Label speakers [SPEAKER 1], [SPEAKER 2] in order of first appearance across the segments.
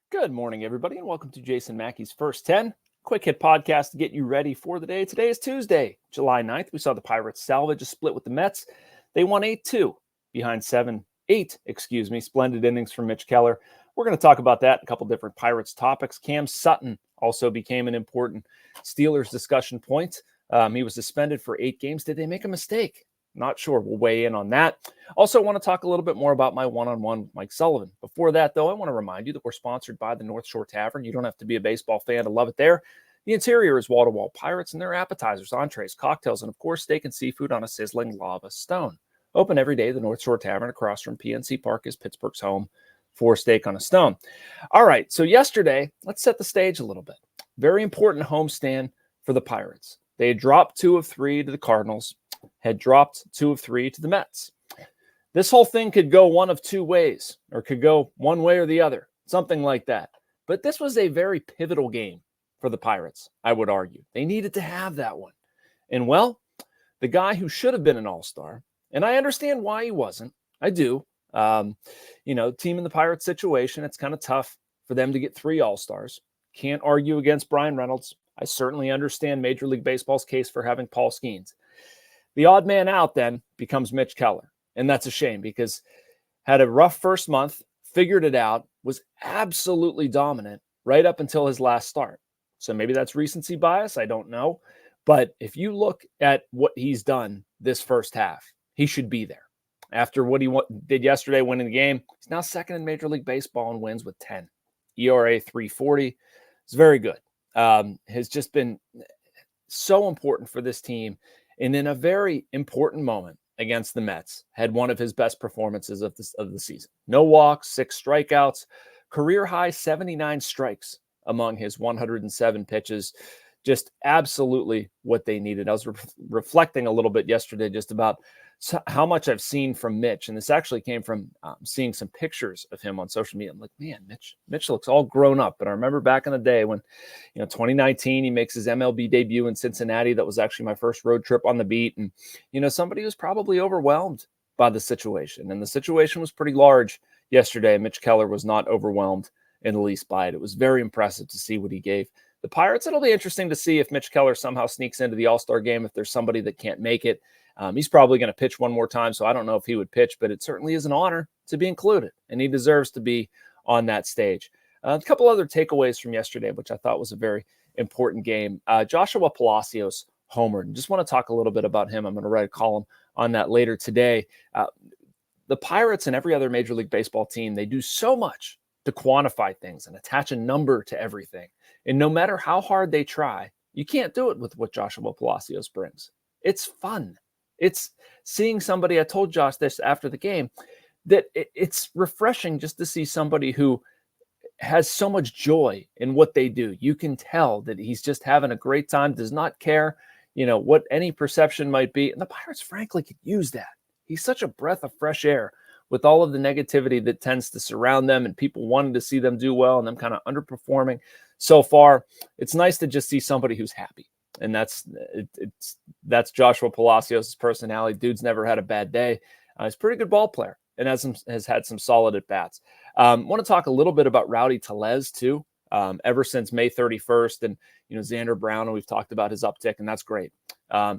[SPEAKER 1] Good morning, everybody, and welcome to Jason Mackey's First 10. Quick hit podcast to get you ready for the day. Today is Tuesday, July 9th. We saw the Pirates salvage a split with the Mets. They won 8-2 behind 8 splendid innings from Mitch Keller. We're going to talk about that, a couple different Pirates topics. Cam Sutton also became an important Steelers discussion point. He was suspended for 8 games. Did they make a mistake? Not sure. We'll weigh in on that. Also, want to talk a little bit more about my one-on-one with Mike Sullivan. Before that, though, I want to remind you that we're sponsored by the North Shore Tavern. You don't have to be a baseball fan to love it there. The interior is wall-to-wall Pirates and their appetizers, entrees, cocktails, and, of course, steak and seafood on a sizzling lava stone. Open every day, the North Shore Tavern across from PNC Park is Pittsburgh's home for steak on a stone. All right, so yesterday, let's set the stage a little bit. Very important homestand for the Pirates. They had dropped 2 of 3 to the Cardinals, had dropped 2 of 3 to the Mets. This whole thing could go one of 2 ways, or could go one way or the other, something like that. But this was a very pivotal game for the Pirates, I would argue. They needed to have that one. And, well, the guy who should have been an All-Star, and I understand why he wasn't, I do. Team in the Pirates situation, it's kind of tough for them to get 3 All-Stars. Can't argue against Brian Reynolds. I certainly understand Major League Baseball's case for having Paul Skeens. The odd man out then becomes Mitch Keller. And that's a shame because had a rough first month, figured it out, was absolutely dominant right up until his last start. So maybe that's recency bias. I don't know. But if you look at what he's done this first half, he should be there. After what he did yesterday, winning the game, he's now second in Major League Baseball in wins with 10. ERA 3.40. It's very good. Has just been so important for this team. And in a very important moment against the Mets, had one of his best performances of the season. No walks, 6 strikeouts, career high 79 strikes among his 107 pitches. Just absolutely what they needed. I was reflecting a little bit yesterday just about how much I've seen from Mitch. And this actually came from seeing some pictures of him on social media. I'm like, man, Mitch looks all grown up. But I remember back in the day when, 2019, he makes his MLB debut in Cincinnati. That was actually my first road trip on the beat. And, somebody was probably overwhelmed by the situation. And the situation was pretty large yesterday. Mitch Keller was not overwhelmed in the least by it. It was very impressive to see what he gave the Pirates. It'll be interesting to see if Mitch Keller somehow sneaks into the All-Star game, if there's somebody that can't make it. He's probably going to pitch one more time, so I don't know if he would pitch, but it certainly is an honor to be included, and he deserves to be on that stage. A couple other takeaways from yesterday, which I thought was a very important game. Joshua Palacios homered. Just want to talk a little bit about him. I'm going to write a column on that later today. The Pirates and every other Major League Baseball team, they do so much to quantify things and attach a number to everything. And no matter how hard they try, you can't do it with what Joshua Palacios brings. It's fun. It's seeing somebody, I told Josh this after the game, that it's refreshing just to see somebody who has so much joy in what they do. You can tell that he's just having a great time, does not care, what any perception might be. And the Pirates, frankly, could use that. He's such a breath of fresh air with all of the negativity that tends to surround them and people wanting to see them do well and them kind of underperforming so far. It's nice to just see somebody who's happy. And that's Joshua Palacios' personality. Dude's never had a bad day. He's a pretty good ball player and has had some solid at-bats. Want to talk a little bit about Rowdy Tellez, too. Ever since May 31st and, Xander Brown, and we've talked about his uptick, and that's great.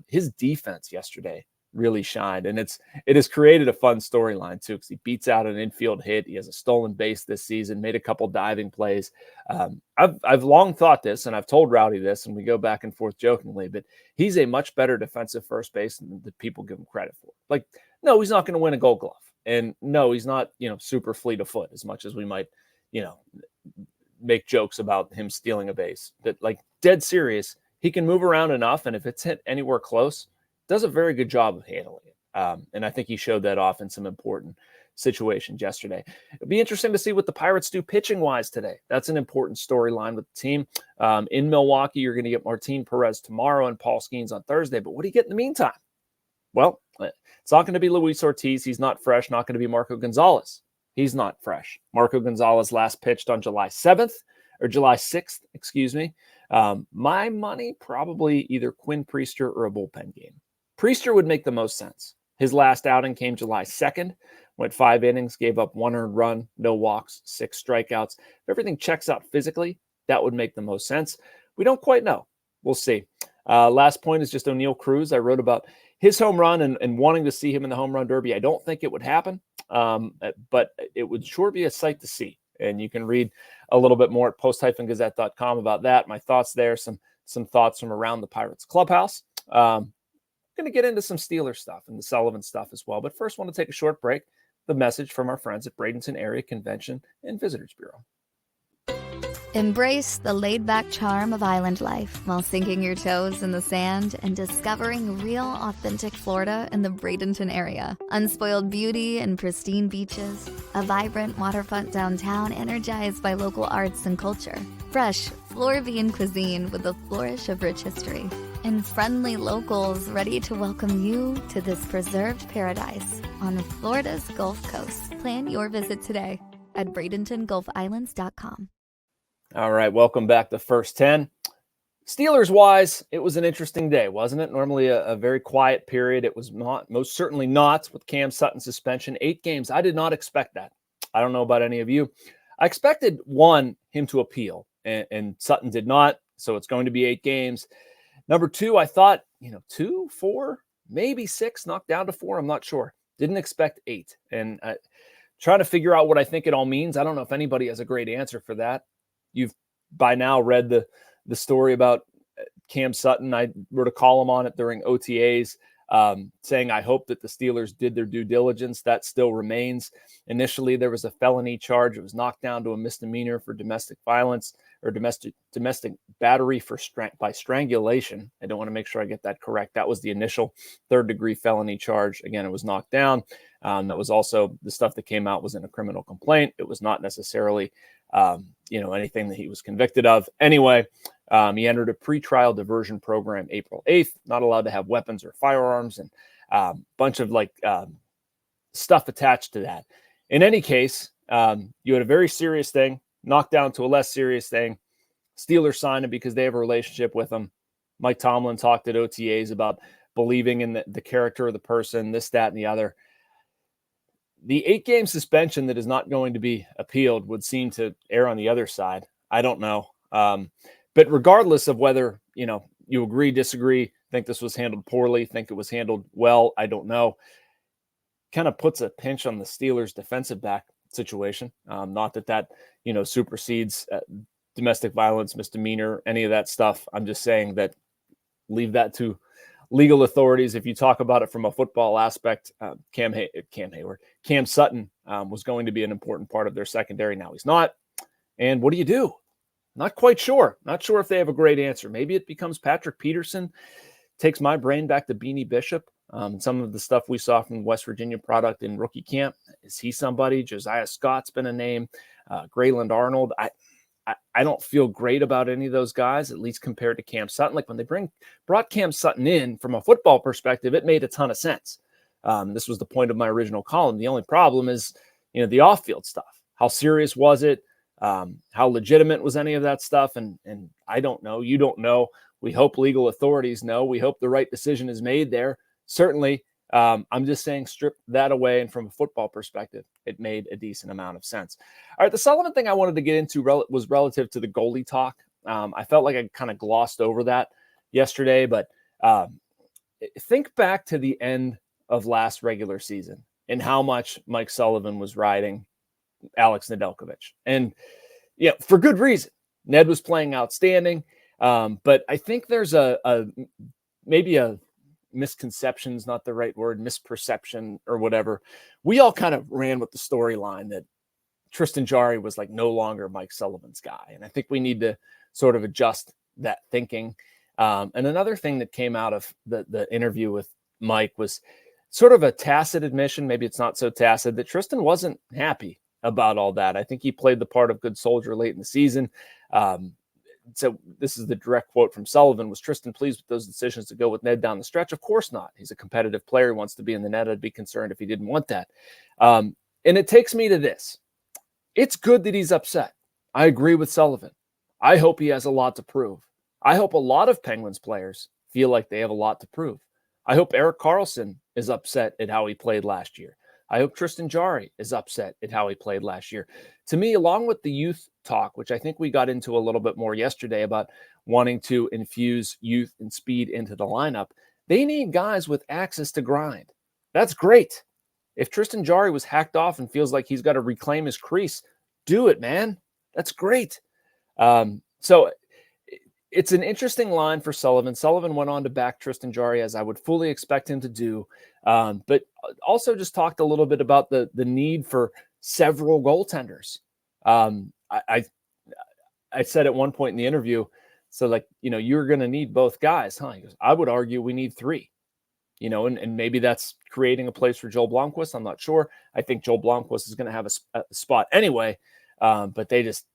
[SPEAKER 1] His defense yesterday really shined, and it has created a fun storyline too, because he beats out an infield hit. He has a stolen base this season, made a couple diving plays. I've long thought this, and I've told Rowdy this, and we go back and forth jokingly, but he's a much better defensive first baseman than people give him credit for. Like, no, he's not going to win a Gold Glove, and no, he's not super fleet of foot as much as we might make jokes about him stealing a base. But like, dead serious, he can move around enough, and if it's hit anywhere close, does a very good job of handling it. And I think he showed that off in some important situations yesterday. It'll be interesting to see what the Pirates do pitching-wise today. That's an important storyline with the team. In Milwaukee, you're going to get Martin Perez tomorrow and Paul Skeens on Thursday. But what do you get in the meantime? Well, it's not going to be Luis Ortiz. He's not fresh. Not going to be Marco Gonzalez. He's not fresh. Marco Gonzalez last pitched on July 6th, excuse me. My money, probably either Quinn Priester or a bullpen game. Priester would make the most sense. His last outing came July 2nd, went 5 innings, gave up 1 earned run, no walks, 6 strikeouts. If everything checks out physically, that would make the most sense. We don't quite know. We'll see. Last point is just O'Neal Cruz. I wrote about his home run and wanting to see him in the home run derby. I don't think it would happen, but it would sure be a sight to see. And you can read a little bit more at post-gazette.com about that. My thoughts there, some thoughts from around the Pirates clubhouse. Going to get into some Steelers stuff and the Sullivan stuff as well. But first, want to take a short break. The message from our friends at Bradenton Area Convention and Visitors Bureau.
[SPEAKER 2] Embrace the laid-back charm of island life while sinking your toes in the sand and discovering real, authentic Florida in the Bradenton area. Unspoiled beauty and pristine beaches, a vibrant waterfront downtown energized by local arts and culture, fresh Floridian cuisine with a flourish of rich history, and friendly locals ready to welcome you to this preserved paradise on Florida's Gulf Coast. Plan your visit today at BradentonGulfIslands.com.
[SPEAKER 1] All right, welcome back to First 10. Steelers-wise, it was an interesting day, wasn't it? Normally a very quiet period. It was not, most certainly not with Cam Sutton suspension. 8 games. I did not expect that. I don't know about any of you. I expected, one, him to appeal, and Sutton did not, so it's going to be 8 games. Number 2, I thought, 2, 4, maybe 6, knocked down to 4. I'm not sure. Didn't expect 8. And trying to figure out what I think it all means. I don't know if anybody has a great answer for that. You've by now read the story about Cam Sutton. I wrote a column on it during OTAs saying I hope that the Steelers did their due diligence. That still remains. Initially, there was a felony charge. It was knocked down to a misdemeanor for domestic violence or domestic battery by strangulation. I don't want to make sure I get that correct. That was the initial 3rd-degree felony charge. Again, it was knocked down. That was also the stuff that came out was in a criminal complaint. It was not necessarily anything that he was convicted of. Anyway, he entered a pretrial diversion program April 8th, not allowed to have weapons or firearms, and a bunch of stuff attached to that. In any case, you had a very serious thing, knocked down to a less serious thing. Steelers signed him because they have a relationship with him. Mike Tomlin talked at OTAs about believing in the character of the person, this, that, and the other. The 8-game suspension that is not going to be appealed would seem to err on the other side. I don't know. But regardless of whether, you agree, disagree, think this was handled poorly, think it was handled well, I don't know. Kind of puts a pinch on the Steelers' defensive back situation. Not that supersedes domestic violence, misdemeanor, any of that stuff. I'm just saying that leave that to legal authorities. If you talk about it from a football aspect, Cam Sutton was going to be an important part of their secondary. Now he's not. And what do you do? Not quite sure. Not sure if they have a great answer. Maybe it becomes Patrick Peterson. Takes my brain back to Beanie Bishop. Some of the stuff we saw from West Virginia product in rookie camp. Is he somebody? Josiah Scott's been a name. Grayland Arnold. I don't feel great about any of those guys, at least compared to Cam Sutton. Like when they brought Cam Sutton in from a football perspective, it made a ton of sense. This was the point of my original column. The only problem is, the off-field stuff. How serious was it? How legitimate was any of that stuff? And I don't know. You don't know. We hope legal authorities know. We hope the right decision is made there. Certainly, I'm just saying strip that away. And from a football perspective, it made a decent amount of sense. All right, the Sullivan thing I wanted to get into was relative to the goalie talk. I felt like I kind of glossed over that yesterday, but think back to the end of last regular season and how much Mike Sullivan was riding Alex Nedeljkovic. And for good reason. Ned was playing outstanding. But I think there's maybe a misconception's not the right word, misperception or whatever. We all kind of ran with the storyline that Tristan Jarry was no longer Mike Sullivan's guy. And I think we need to sort of adjust that thinking. And another thing that came out of the interview with Mike was sort of a tacit admission, maybe it's not so tacit, that Tristan wasn't happy about all that. I think he played the part of good soldier late in the season. So this is the direct quote from Sullivan. Was Tristan pleased with those decisions to go with Ned down the stretch? Of course not. He's a competitive player. He wants to be in the net. I'd be concerned if he didn't want that. And it takes me to this. It's good that he's upset. I agree with Sullivan. I hope he has a lot to prove. I hope a lot of Penguins players feel like they have a lot to prove. I hope Erik Karlsson is upset at how he played last year. I hope Tristan Jarry is upset at how he played last year. To me, along with the youth talk, which I think we got into a little bit more yesterday about wanting to infuse youth and speed into the lineup, they need guys with access to grind. That's great. If Tristan Jarry was hacked off and feels like he's got to reclaim his crease, do it, man. That's great. So it's an interesting line for Sullivan. Sullivan went on to back Tristan Jarry, as I would fully expect him to do, but also just talked a little bit about the need for several goaltenders. I said at one point in the interview, so like, you're going to need both guys, huh? He goes, I would argue we need three, and maybe that's creating a place for Joel Blomqvist. I'm not sure. I think Joel Blomqvist is going to have a spot anyway, but they just,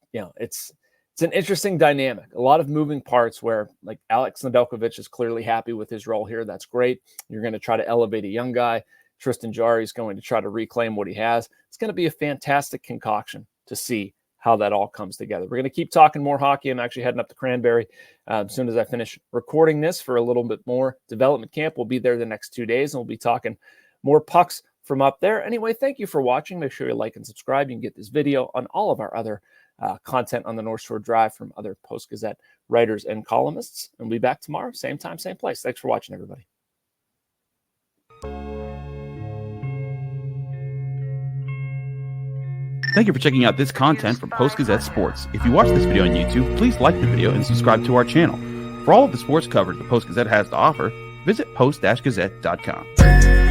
[SPEAKER 1] it's an interesting dynamic. A lot of moving parts where, like, Alex Nedeljkovic is clearly happy with his role here. That's great. You're going to try to elevate a young guy. Tristan Jarry is going to try to reclaim what he has. It's going to be a fantastic concoction to see how that all comes together. We're going to keep talking more hockey. I'm actually heading up to Cranberry as soon as I finish recording this for a little bit more development camp. We'll be there the next 2 days, and we'll be talking more pucks from up there. Anyway, thank you for watching. Make sure you like and subscribe. You can get this video on all of our other content on the North Shore Drive from other Post-Gazette writers and columnists. And we'll be back tomorrow, same time, same place. Thanks for watching, everybody.
[SPEAKER 3] Thank you for checking out this content from Post-Gazette Sports. If you watch this video on YouTube, please like the video and subscribe to our channel. For all of the sports coverage the Post-Gazette has to offer, visit post-gazette.com.